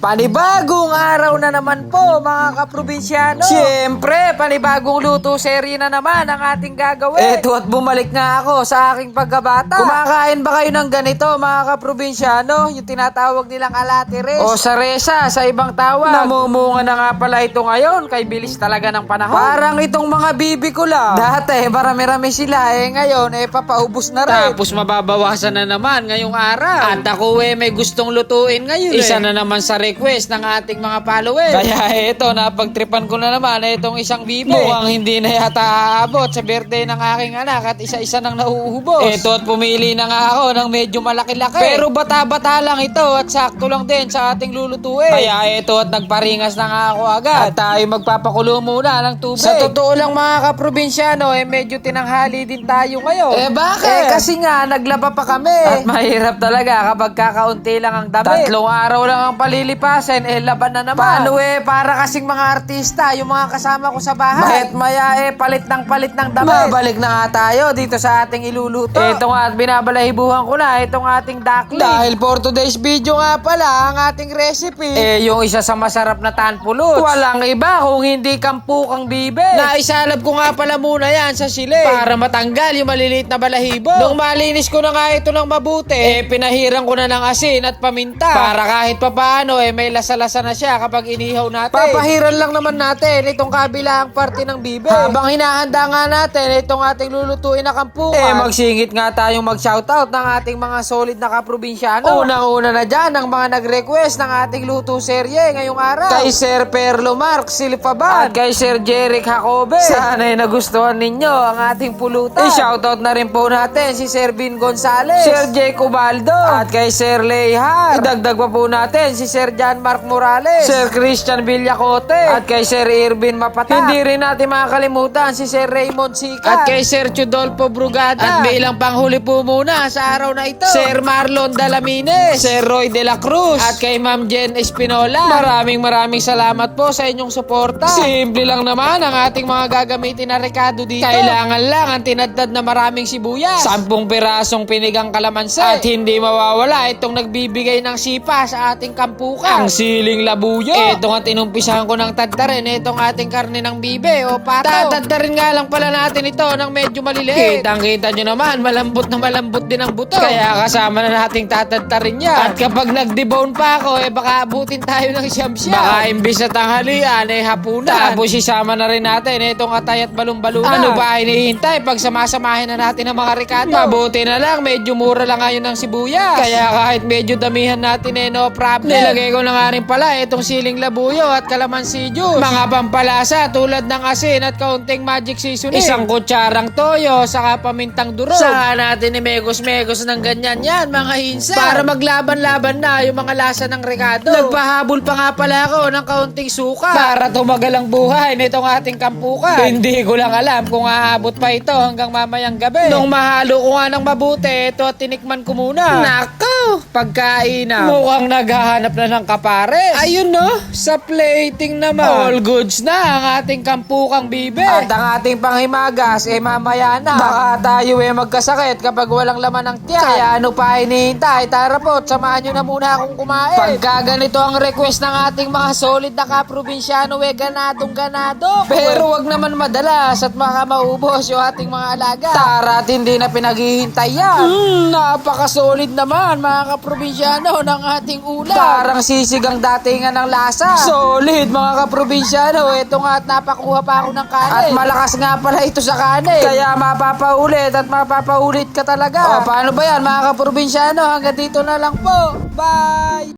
Panibagong araw na naman po mga kaprobinsyano. Siyempre, panibagong luto serye na naman ang ating gagawin. Eto at bumalik nga ako sa aking pagkabata. Kumakain ba kayo ng ganito mga kaprobinsyano? Yung tinatawag nilang alatires o saresa sa ibang tawag. Namumunga na nga pala ito ngayon kay bilis talaga ng panahon. Parang itong mga bibi ko lang. Dati marami-rami sila ngayon papaubos na rin. Tapos mababawasan na naman ngayong araw. At ako may gustong lutuin ngayon. Isa na naman sa request ng ating mga followers. Kaya eto, napagtripan ko na naman itong isang bibi. Mukhang hindi na yata aabot sa birthday ng aking anak at isa-isa nang nauubos. Eto at pumili na nga ako ng medyo malaki-laki. Pero bata-bata lang ito at sakto lang din sa ating lulutuin. Kaya eto at nagparingas na nga ako agad. At tayo magpapakulo muna ng tubig. Sa totoo lang mga kaprobinsyano, medyo tinanghali din tayo ngayon. Bakit? Kasi nga, naglaba pa kami. At mahirap talaga kapag kakaunti lang ang damit. 3 araw lang ang palilipasin, laban na naman. Paano para kasing mga artista, yung mga kasama ko sa bahay. Kahit maya palit ng damit. Babalik na nga tayo dito sa ating iluluto. Ito nga at binabalahibuhan ko na itong ating duckling. Dahil for today's video nga pala, ang ating recipe, yung isa sa masarap na tanpulot. Walang iba kung hindi kampukang bibe. Naisalab ko nga pala muna yan sa sili para matanggal yung maliliit na balahibo. Nung malinis ko na nga ito ng mabuti, pinahiran ko na ng asin at paminta para kahit papaano may lasa-lasa na siya kapag inihaw natin. Papahiran lang naman natin itong kabilang parte ng bibe. Habang hinahanda nga natin itong ating lulutuin na kampukan, magsingit nga tayong mag-shoutout ng ating mga solid na kaprobinsyano. Unang-una na dyan ang mga nag-request ng ating luto serye ngayong araw. Kay Sir Perlo Mark Silpaban at kay Sir Jeric Jacobe. Sana'y nagustuhan ninyo ang ating pulutan. I-shoutout na rin po natin si Sir Vin Gonzales, Sir Jake Ubaldo at kay Sir Leihar. Idagdag pa po natin si Sir John Mark Morales, Sir Christian Villacote at kay Sir Irvin Mapatak. Hindi rin natin makakalimutan si Sir Raymond Sikat at kay Sir Chudolfo Brugada. At bilang panghuli po muna sa araw na ito, Sir Marlon Dalamines, Sir Roy De La Cruz at kay Ma'am Jen Espinola. Maraming salamat po sa inyong suporta. Simple lang naman ang ating mga gagamitin na rekado dito. Kailangan lang ang tinadtad na maraming sibuyas, 10 pirasong pinigang kalamansi at hindi mawawala itong nagbibigay ng sipa sa ating kampukan, ang siling labuyo. Ito nga tinumpisahan ko ng tadtarin itong ating karne ng bibe o pato. Tatadtarin nga lang pala natin ito ng medyo maliliit. Kitang-kita nyo naman, malambot na malambot din ang buto. Kaya kasama na nating tatadtarin yan. At kapag nag-debone pa ako, baka abutin tayo ng siyam-siyam. Baka imbis na tanghalian, hapunan. Tapos isama na rin natin itong atay at balon-balunan. Ano ba hinihintay pag samasamahin na natin ang mga rekado? Mabuti na lang, medyo mura lang ngayon ng sibuyas. Kaya kahit medyo damihan natin no problem. Nilagay ko na nga rin pala itong siling labuyo at kalamansi juice. Mga pampalasa tulad ng asin at kaunting magic seasoning. Isang kutsarang toyo, saka pamintang durog. Saka natin megos-megos ng ganyan yan mga hinsa. Para maglaban-laban na yung mga lasa ng rekado. Nagpahabol pa nga pala ako ng kaunting suka para tumagal ang buhay nitong ating kampukan. Hindi ko lang alam kung aabot pa ito hanggang mamayang gabi. Nung mahalo ko nga ng mabuti, ito at tinikman ko muna. Nako, pagkain na. Mukhang naghahanap na ng kapares. Ayun sa plating naman. All goods na ang ating kampukang bibe. At ang ating panghimagas, mamaya na. Baka tayo magkasakit kapag walang laman ng tiyan. Kaya ano pa hinihintay? Tara po, samahan nyo na muna akong kumain. Pagka ganito ang request ng ating mga solid na kaprobinsyano, ganadong-ganado. Pero wag naman madalas at baka maubos yung ating mga alaga. Tara at hindi na pinaghihintay yan. Napaka-solid naman mga kaprobinsyano ng ating ulam. Parang sisigang datingan ng lasa. Solid mga kaprobinsyano. Ito nga at napakuha pa ako ng kanin. At malakas nga pala ito sa kanin. Kaya mapapaulit at mapapaulit ka talaga. O paano ba yan mga kaprobinsyano? Hanggang dito na lang po. Bye!